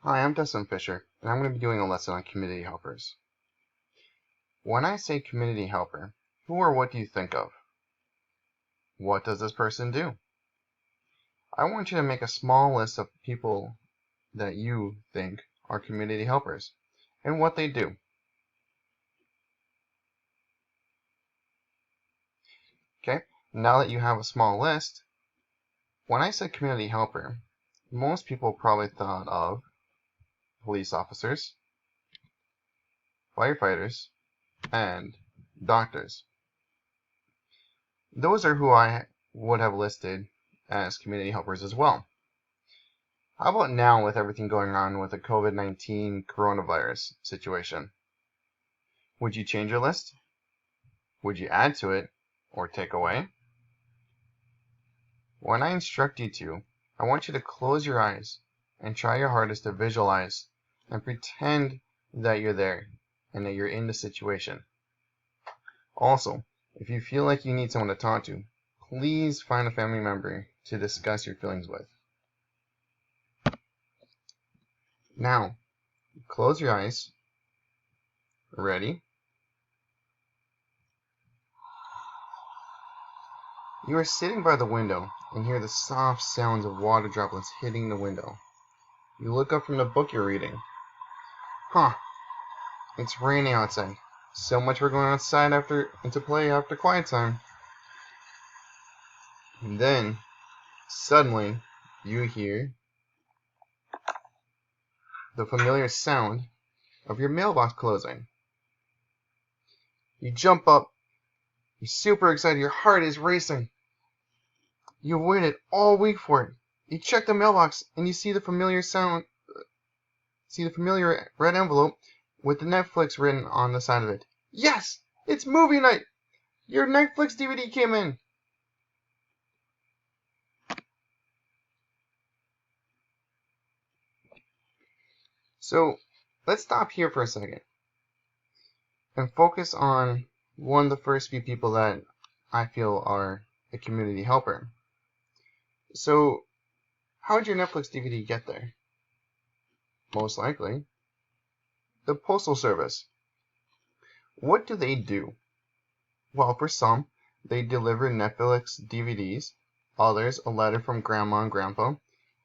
Hi, I'm Dustin Fisher, and I'm going to be doing a lesson on community helpers. When I say community helper, who or what do you think of? What does this person do? I want you to make a small list of people that you think are community helpers and what they do. Okay, now that you have a small list, when I said community helper, most people probably thought of police officers, firefighters, and doctors. Those are who I would have listed as community helpers as well. How about now with everything going on with the COVID-19 coronavirus situation? Would you change your list? Would you add to it or take away? When I instruct you to, I want you to close your eyes and try your hardest to visualize and pretend that you're there and that you're in the situation. Also, if you feel like you need someone to talk to, please find a family member to discuss your feelings with. Now, close your eyes. Ready? You are sitting by the window and hear the soft sounds of water droplets hitting the window. You look up from the book you're reading. Huh, it's raining outside. So much for going outside to play after quiet time. And then, suddenly, you hear the familiar sound of your mailbox closing. You jump up. You're super excited. Your heart is racing. You've waited all week for it. You check the mailbox and you see the familiar red envelope with the Netflix written on the side of it. Yes! It's movie night! Your Netflix DVD came in! So, let's stop here for a second and focus on one of the first few people that I feel are a community helper. So, how did your Netflix DVD get there? Most likely, the Postal Service. What do they do? Well, for some, they deliver Netflix DVDs, others a letter from grandma and grandpa,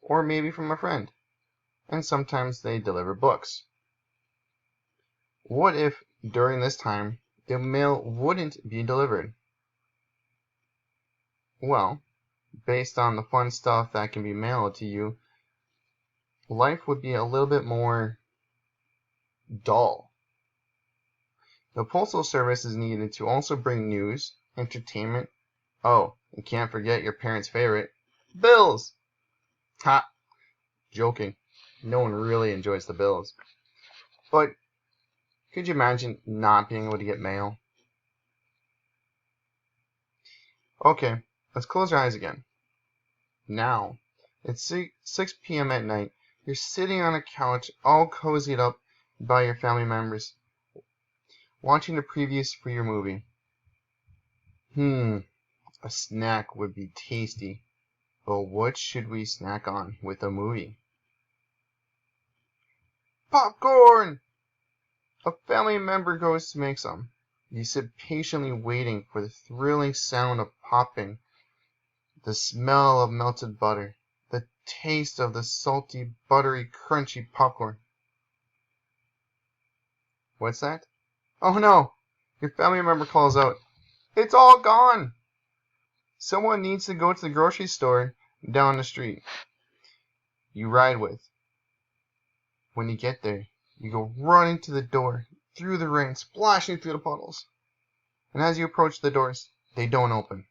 or maybe from a friend, and sometimes they deliver books. What if, during this time, the mail wouldn't be delivered? Well, based on the fun stuff that can be mailed to you, life would be a little bit more dull. The Postal Service is needed to also bring news, entertainment, oh, and can't forget your parents' favorite, bills! Ha! Joking. No one really enjoys the bills. But could you imagine not being able to get mail? Okay, let's close our eyes again. Now, it's 6 p.m. at night. You're sitting on a couch all cozied up by your family members, watching the previews for your movie. A snack would be tasty, but what should we snack on with a movie? Popcorn! A family member goes to make some. You sit patiently waiting for the thrilling sound of popping, the smell of melted butter, the taste of the salty, buttery, crunchy popcorn. What's that? Oh no! Your family member calls out, "It's all gone!" Someone needs to go to the grocery store down the street you ride with. When you get there, you go running to the door, through the rain, splashing through the puddles. And as you approach the doors, they don't open.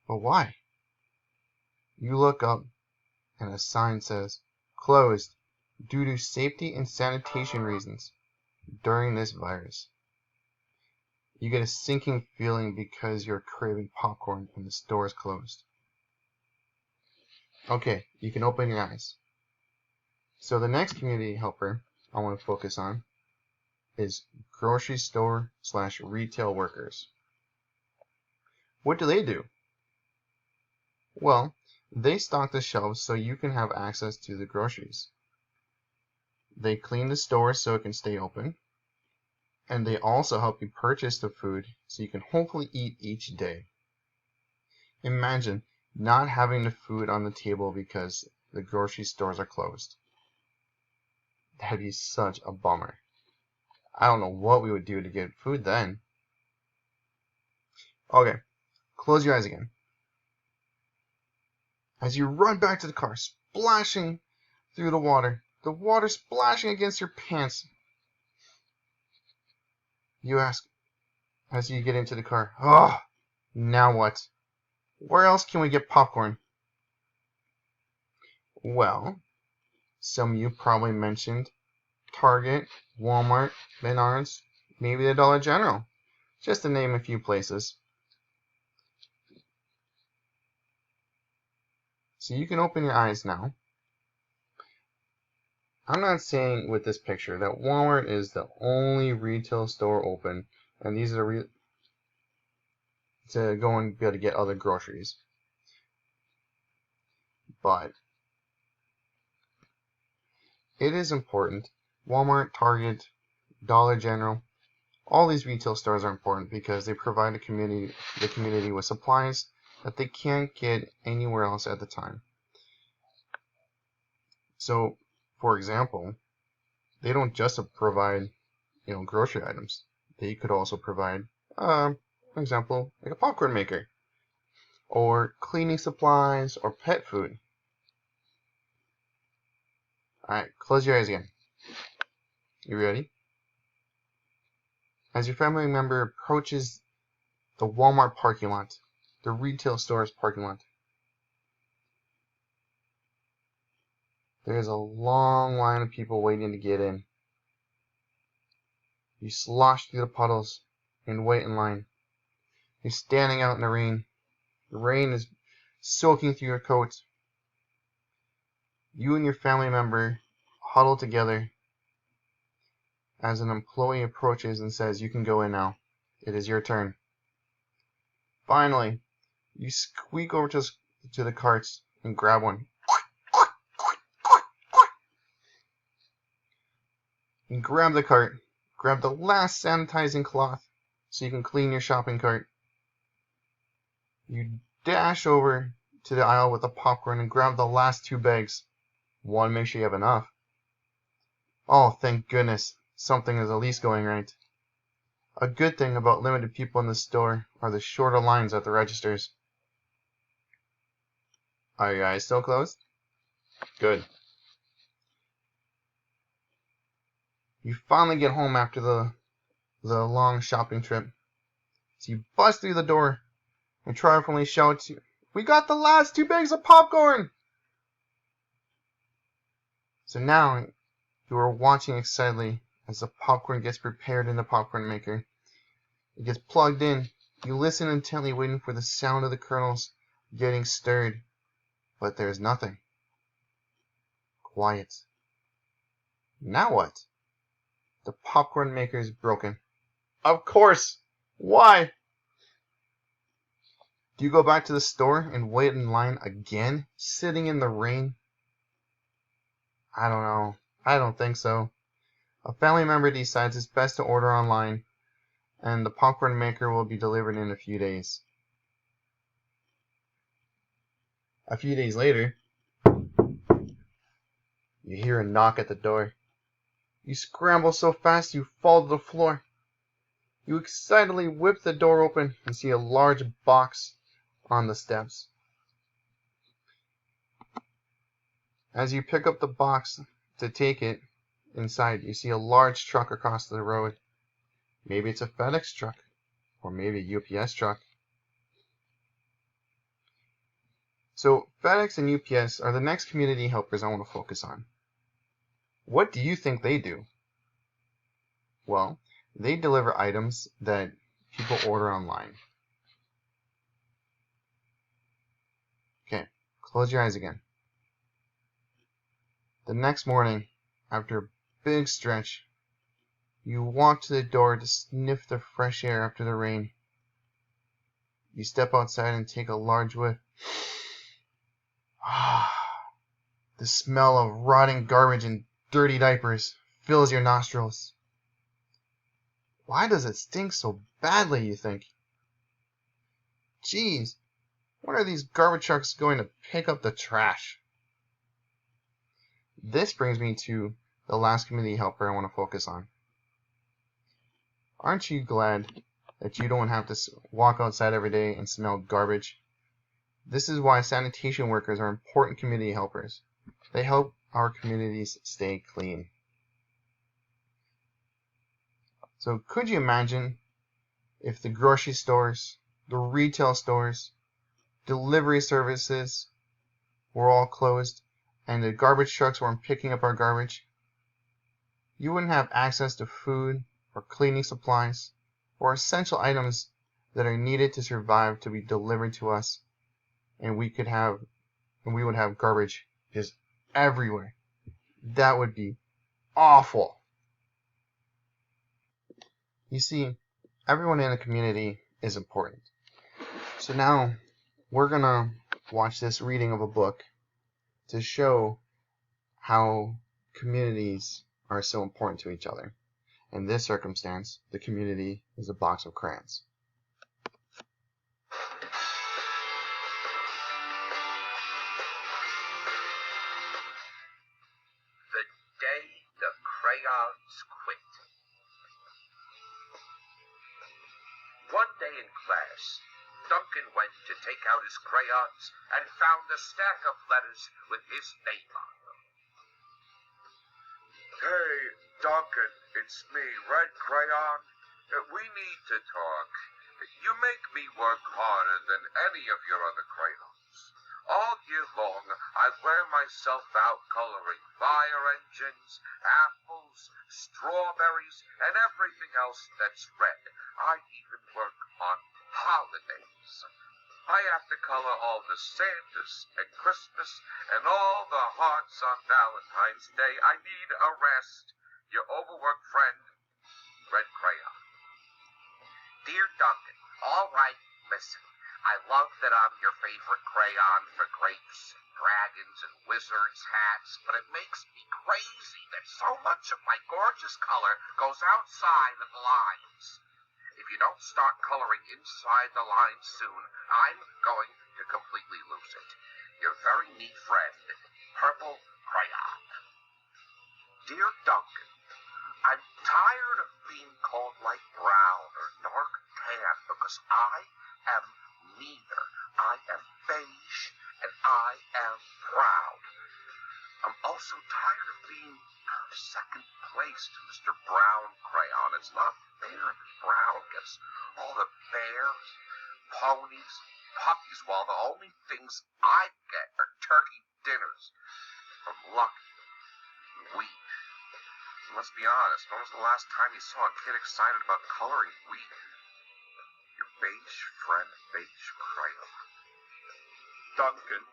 But why? You look up, and a sign says, "Closed due to safety and sanitation reasons during this virus." You get a sinking feeling because you're craving popcorn and the store is closed. Okay, you can open your eyes. So the next community helper I want to focus on is grocery store/retail workers. What do they do? Well, they stock the shelves so you can have access to the groceries. They clean the store so it can stay open. And they also help you purchase the food so you can hopefully eat each day. Imagine not having the food on the table because the grocery stores are closed. That'd be such a bummer. I don't know what we would do to get food then. Okay, close your eyes again. As you run back to the car, splashing through the water splashing against your pants, you ask as you get into the car, "Oh, now what? Where else can we get popcorn?" Well, some of you probably mentioned Target, Walmart, Menards, maybe the Dollar General, just to name a few places. So you can open your eyes now. I'm not saying with this picture that Walmart is the only retail store open, and these are to go and be able to get other groceries. But it is important. Walmart, Target, Dollar General, all these retail stores are important because they provide the community with supplies that they can't get anywhere else at the time. So, for example, they don't just provide, grocery items. They could also provide, for example, like a popcorn maker, or cleaning supplies, or pet food. Alright, close your eyes again. You ready? As your family member approaches the Walmart parking lot, the retail store's parking lot, there is a long line of people waiting to get in. You slosh through the puddles and wait in line. You're standing out in the rain. The rain is soaking through your coat. You and your family member huddle together as an employee approaches and says, "You can go in now. It is your turn." Finally, you squeak over to the carts and grab one. You grab the cart. Grab the last sanitizing cloth so you can clean your shopping cart. You dash over to the aisle with the popcorn and grab the last 2 bags. One, make sure you have enough. Oh, thank goodness. Something is at least going right. A good thing about limited people in the store are the shorter lines at the registers. Are your eyes still closed? Good. You finally get home after the long shopping trip. So you bust through the door and triumphantly shout, "We got the last 2 bags of popcorn!" So now you are watching excitedly as the popcorn gets prepared in the popcorn maker. It gets plugged in. You listen intently, waiting for the sound of the kernels getting stirred. But there's nothing. Quiet. Now what? The popcorn maker is broken. Of course! Why? Do you go back to the store and wait in line again, sitting in the rain? I don't know. I don't think so. A family member decides it's best to order online, and the popcorn maker will be delivered in a few days. A few days later, you hear a knock at the door. You scramble so fast you fall to the floor. You excitedly whip the door open and see a large box on the steps. As you pick up the box to take it inside, you see a large truck across the road. Maybe it's a FedEx truck, or maybe a UPS truck. So FedEx and UPS are the next community helpers I want to focus on. What do you think they do? Well, they deliver items that people order online. Okay, close your eyes again. The next morning, after a big stretch, you walk to the door to sniff the fresh air after the rain. You step outside and take a large whiff. The smell of rotting garbage and dirty diapers fills your nostrils. Why does it stink so badly, you think? Geez, when are these garbage trucks going to pick up the trash? This brings me to the last community helper I want to focus on. Aren't you glad that you don't have to walk outside every day and smell garbage? This is why sanitation workers are important community helpers. They help our communities stay clean. So could you imagine if the grocery stores, the retail stores, delivery services were all closed and the garbage trucks weren't picking up our garbage? You wouldn't have access to food or cleaning supplies or essential items that are needed to survive to be delivered to us, and we would have garbage just everywhere. That would be awful. You see, everyone in a community is important. So now we're gonna watch this reading of a book to show how communities are so important to each other. In this circumstance, the community is a box of crayons. The day the crayons quit. One day in class, Duncan went to take out his crayons and found a stack of letters with his name on them. Hey, Duncan, it's me, Red Crayon. We need to talk. You make me work harder than any of your other crayons. All year long, I wear myself out coloring fire engines, apples, strawberries, and everything else that's red. I even work on holidays. I have to color all the Santas at Christmas and all the hearts on Valentine's Day. I need a rest. Your overworked friend, Red Crayon. Dear Duncan, all right, listen. I love that I'm your favorite crayon for grapes, dragons, and wizards' hats, but it makes me crazy that so much of my gorgeous color goes outside of the lines. If you don't start coloring inside the lines soon, I'm going to completely lose it. Your very neat friend, Purple Crayon. Dear Duncan, I'm tired of being called light brown or dark tan because I am neither. I am beige and I am proud. I'm also tired of being second place to Mr. Brown Crayon. It's not fair that Brown gets all the bears, ponies, puppies, while the only things I get are turkey dinners from Lucky and wheat. Let's be honest, when was the last time you saw a kid excited about coloring wheat? Your beige friend, Beige Crayon. Duncan,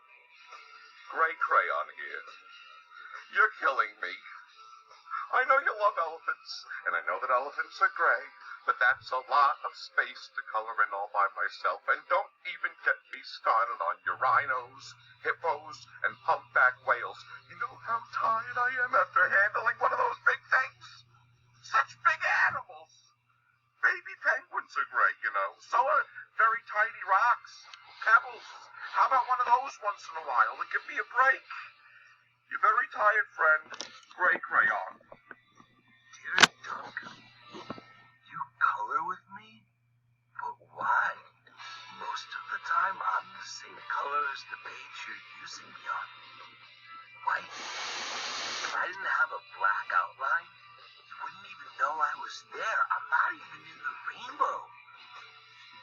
Gray Crayon here. You're killing me. I know you love elephants, and I know that elephants are gray, but that's a lot of space to color in all by myself, and don't even get me started on your rhinos, hippos, and humpback whales. You know how tired I am after handling one of those big things? Such big animals. Baby penguins are great, you know. So are very tiny rocks, pebbles. How about one of those once in a while to give me a break? Your very tired friend, Gray Crayon. Dear Duncan, you color with me? But why? Most of the time I'm the same color as the beige you're using me on. White? If I didn't have a black outline, you wouldn't even know I was there. I'm not even in the rainbow.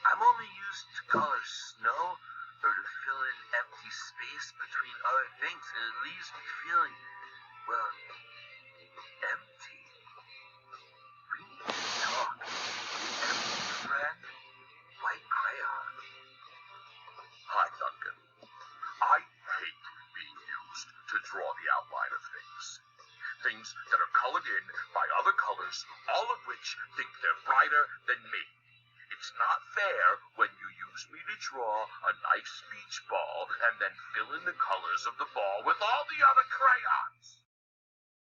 I'm only used to color snow or to fill in empty space between other things, and it leaves me feeling, well, empty. We need to talk. Empty friend, White Crayon. Hi, Duncan. I hate being used to draw the outline of things. Things that are colored in by other colors, all of which think they're brighter than me. It's not fair when you use me to draw a nice beach ball and then fill in the colors of the ball with all the other crayons.